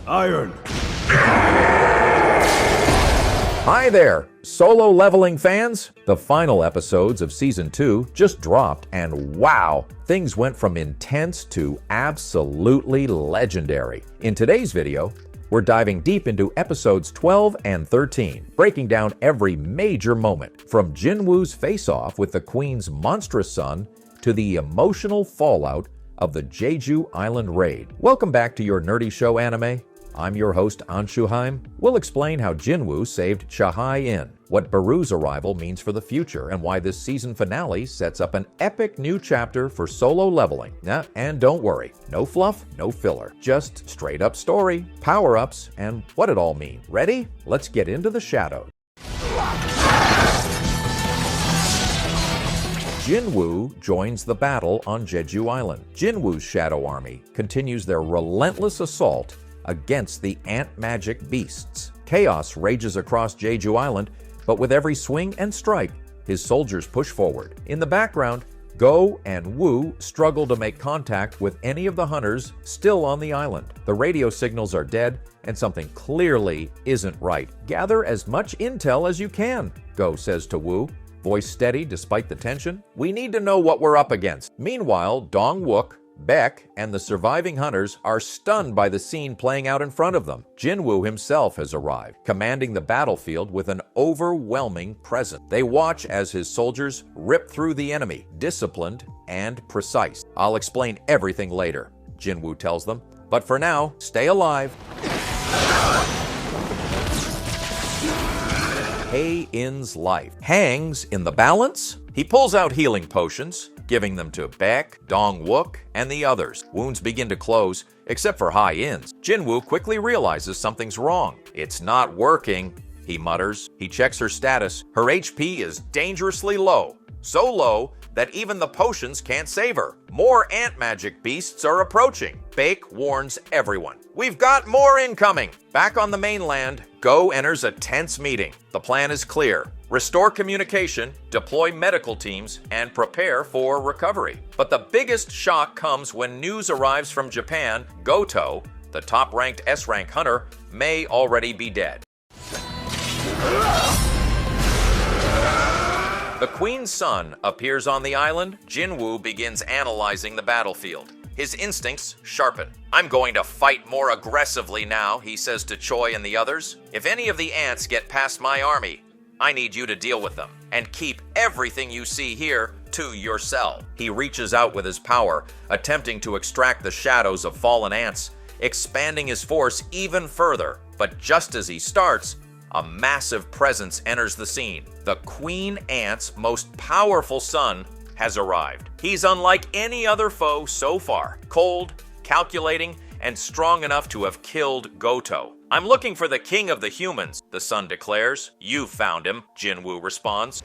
Iron. Hi there, solo leveling fans! The final episodes of Season 2 just dropped, and wow, things went from intense to absolutely legendary. In today's video, we're diving deep into episodes 12 and 13, breaking down every major moment, from Jinwoo's face-off with the Queen's monstrous son to the emotional fallout of the Jeju Island raid. Welcome back to your Nerdy Show Anime. I'm your host, Anshu Haim. We'll explain how Jinwoo saved Chahai Inn, what Baru's arrival means for the future, and why this season finale sets up an epic new chapter for solo leveling. And don't worry, no fluff, no filler. Just straight up story, power-ups, and what it all means. Ready? Let's get into the shadows. Jinwoo joins the battle on Jeju Island. Jinwoo's shadow army continues their relentless assault against the ant magic beasts. Chaos rages across Jeju Island, but with every swing and strike, his soldiers push forward. In the background, Go and Woo struggle to make contact with any of the hunters still on the island. The radio signals are dead, and something clearly isn't right. Gather as much intel as you can, Go says to Woo, voice steady despite the tension. We need to know what we're up against. Meanwhile, Dong-wook, Beck, and the surviving hunters are stunned by the scene playing out in front of them. Jinwoo himself has arrived, commanding the battlefield with an overwhelming presence. They watch as his soldiers rip through the enemy, disciplined and precise. I'll explain everything later, Jinwoo tells them. But for now, stay alive. Hae-in's life hangs in the balance. He pulls out healing potions, giving them to Beck, Dong-wook, and the others. Wounds begin to close, except for Hae-in's. Jinwoo quickly realizes something's wrong. It's not working, he mutters. He checks her status. Her HP is dangerously low, so low that even the potions can't save her. More ant magic beasts are approaching. Beck warns everyone. We've got more incoming! Back on the mainland, Go enters a tense meeting. The plan is clear. Restore communication, deploy medical teams, and prepare for recovery. But the biggest shock comes when news arrives from Japan. Goto, the top-ranked S-rank hunter, may already be dead. The Queen's son appears on the island. Jinwoo begins analyzing the battlefield. His instincts sharpen. I'm going to fight more aggressively now, he says to Choi and the others. If any of the ants get past my army, I need you to deal with them, and keep everything you see here to yourself. He reaches out with his power, attempting to extract the shadows of fallen ants, expanding his force even further. But just as he starts, a massive presence enters the scene. The Queen Ant's most powerful son has arrived. He's unlike any other foe so far. Cold, calculating, and strong enough to have killed Goto. I'm looking for the king of the humans, the son declares. You've found him, Jinwoo responds.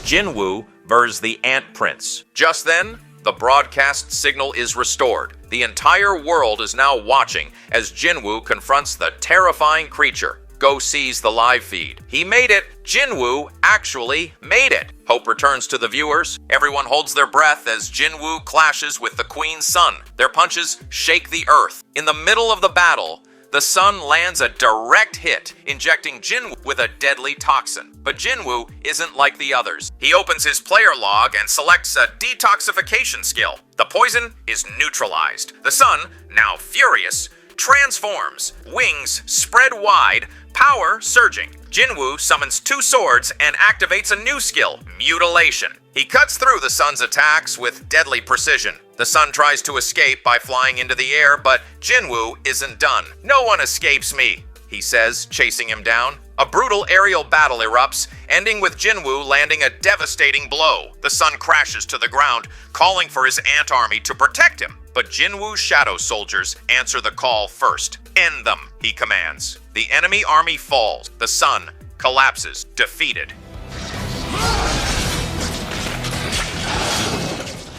Jinwoo versus the Ant Prince. Just then, the broadcast signal is restored. The entire world is now watching as Jinwoo confronts the terrifying creature. Go sees the live feed. He made it! Jinwoo actually made it! Hope returns to the viewers. Everyone holds their breath as Jinwoo clashes with the Queen's son. Their punches shake the earth. In the middle of the battle, the son lands a direct hit, injecting Jinwoo with a deadly toxin. But Jinwoo isn't like the others. He opens his player log and selects a detoxification skill. The poison is neutralized. The son, now furious, transforms, wings spread wide, power surging. Jinwoo summons 2 swords and activates a new skill, mutilation. He cuts through the son's attacks with deadly precision. The son tries to escape by flying into the air, but Jinwoo isn't done. No one escapes me, he says, chasing him down. A brutal aerial battle erupts, ending with Jinwoo landing a devastating blow. The son crashes to the ground, calling for his ant army to protect him. But Jinwoo's shadow soldiers answer the call first. End them, he commands. The enemy army falls. The sun collapses, defeated.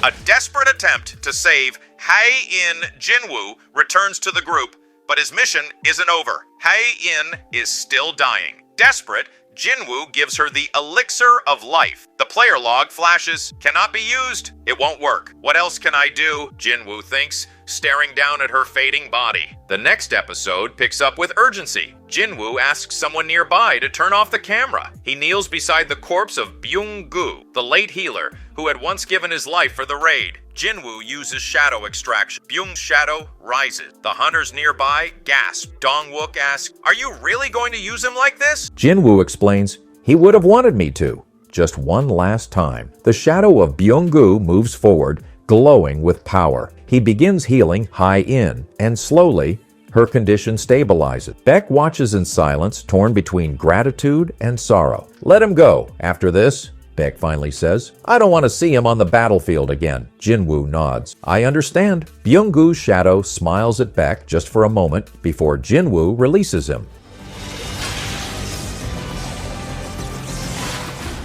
A desperate attempt to save Hae-in Jinwoo returns to the group, but his mission isn't over. Hae-in is still dying. Desperate, Jinwoo gives her the elixir of life. The player log flashes, "Cannot be used." It won't work. What else can I do? Jinwoo thinks, staring down at her fading body. The next episode picks up with urgency. Jinwoo asks someone nearby to turn off the camera. He kneels beside the corpse of Byung-gu, the late healer who had once given his life for the raid. Jinwoo uses shadow extraction. Byung's shadow rises. The hunters nearby gasp. Dong-wook asks, "Are you really going to use him like this?" Jinwoo explains, "He would have wanted me to. Just one last time." The shadow of Byung-gu moves forward, glowing with power. He begins healing Hai-in, and slowly, her condition stabilizes. Baek watches in silence, torn between gratitude and sorrow. "Let him go. After this," Baek finally says, "I don't want to see him on the battlefield again." Jinwoo nods. "I understand." Byung-gu's shadow smiles at Baek just for a moment before Jinwoo releases him.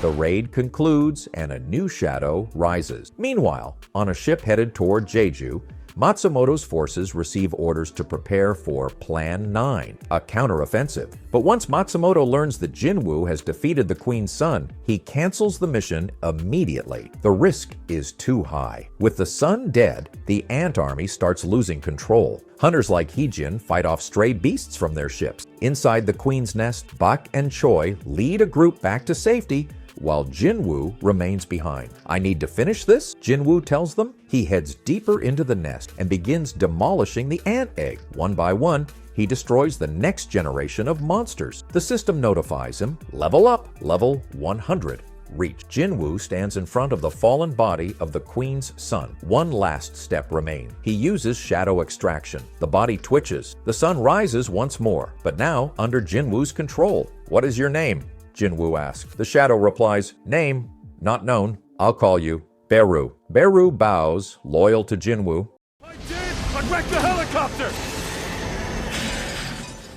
The raid concludes and a new shadow rises. Meanwhile, on a ship headed toward Jeju, Matsumoto's forces receive orders to prepare for Plan 9, a counteroffensive. But once Matsumoto learns that Jinwoo has defeated the Queen's son, he cancels the mission immediately. The risk is too high. With the son dead, the ant army starts losing control. Hunters like Heejin fight off stray beasts from their ships. Inside the Queen's nest, Bak and Choi lead a group back to safety, while Jinwoo remains behind. "I need to finish this," Jinwoo tells them. He heads deeper into the nest and begins demolishing the ant egg. One by one, he destroys the next generation of monsters. The system notifies him, "Level up, level 100. Reach." Jinwoo stands in front of the fallen body of the Queen's son. One last step remains. He uses shadow extraction. The body twitches. The sun rises once more, but now under Jinwoo's control. "What is your name?" Jinwoo asks. The shadow replies, "Name, not known. I'll call you Beru." Beru bows, loyal to Jinwoo. "I did! I wrecked the helicopter!"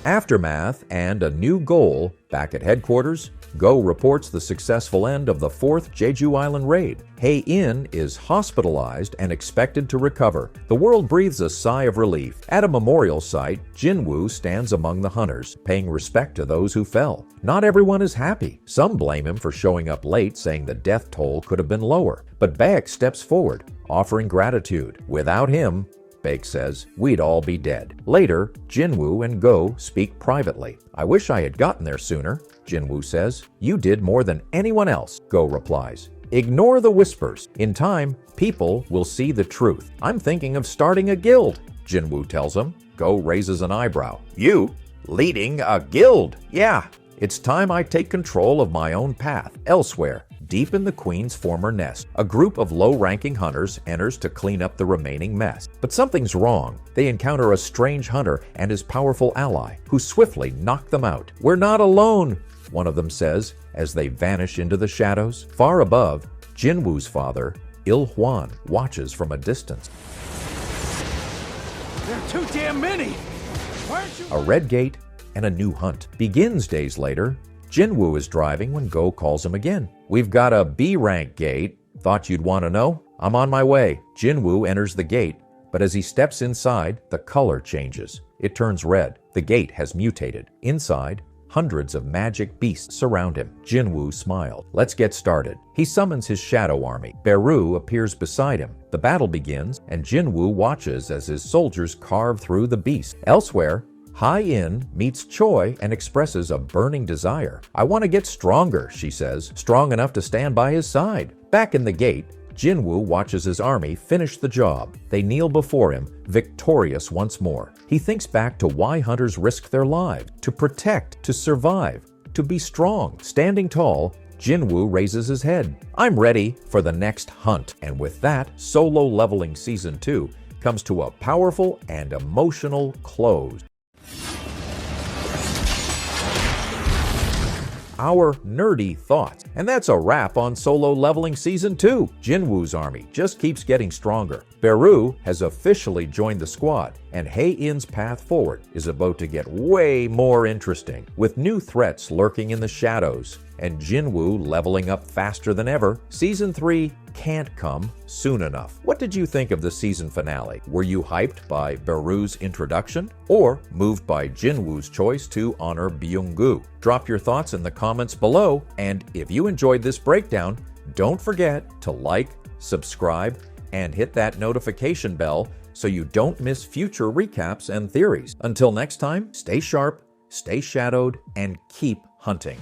Aftermath and a new goal. Back at headquarters, Go reports the successful end of the 4th Jeju Island raid. Hai-in is hospitalized and expected to recover. The world breathes a sigh of relief. At a memorial site, Jinwoo stands among the hunters, paying respect to those who fell. Not everyone is happy. Some blame him for showing up late, saying the death toll could have been lower. But Baek steps forward, offering gratitude. "Without him," Baek says, "we'd all be dead." Later, Jinwoo and Go speak privately. "I wish I had gotten there sooner," Jinwoo says. "You did more than anyone else," Go replies. "Ignore the whispers. In time, people will see the truth." "I'm thinking of starting a guild," Jinwoo tells him. Go raises an eyebrow. "You? Leading a guild?" "Yeah. It's time I take control of my own path." Elsewhere, deep in the Queen's former nest, a group of low-ranking hunters enters to clean up the remaining mess. But something's wrong. They encounter a strange hunter and his powerful ally, who swiftly knock them out. "We're not alone," one of them says, as they vanish into the shadows. Far above, Jinwoo's father, Il-hwan, watches from a distance. "There are too damn many! Why aren't you—" A red gate and a new hunt begins days later. Jinwoo is driving when Go calls him again. "We've got a B-rank gate. Thought you'd want to know? I'm on my way." Jinwoo enters the gate, but as he steps inside, the color changes. It turns red. The gate has mutated. Inside, hundreds of magic beasts surround him. Jinwoo smiled. "Let's get started." He summons his shadow army. Beru appears beside him. The battle begins, and Jinwoo watches as his soldiers carve through the beasts. Elsewhere, Hai-in meets Choi and expresses a burning desire. "I want to get stronger," she says, "strong enough to stand by his side." Back in the gate, Jinwoo watches his army finish the job. They kneel before him, victorious once more. He thinks back to why hunters risk their lives: to protect, to survive, to be strong. Standing tall, Jinwoo raises his head. "I'm ready for the next hunt." And with that, Solo Leveling Season 2 comes to a powerful and emotional close. Our nerdy thoughts. And that's a wrap on Solo Leveling Season 2. Jinwoo's army just keeps getting stronger. Beru has officially joined the squad, and Hai-in's path forward is about to get way more interesting, with new threats lurking in the shadows. and Jinwoo leveling up faster than ever, Season 3 can't come soon enough. What did you think of the season finale? Were you hyped by Beru's introduction or moved by Jinwoo's choice to honor Byung-gu? Drop your thoughts in the comments below, and if you enjoyed this breakdown, don't forget to like, subscribe, and hit that notification bell so you don't miss future recaps and theories. Until next time, stay sharp, stay shadowed, and keep hunting.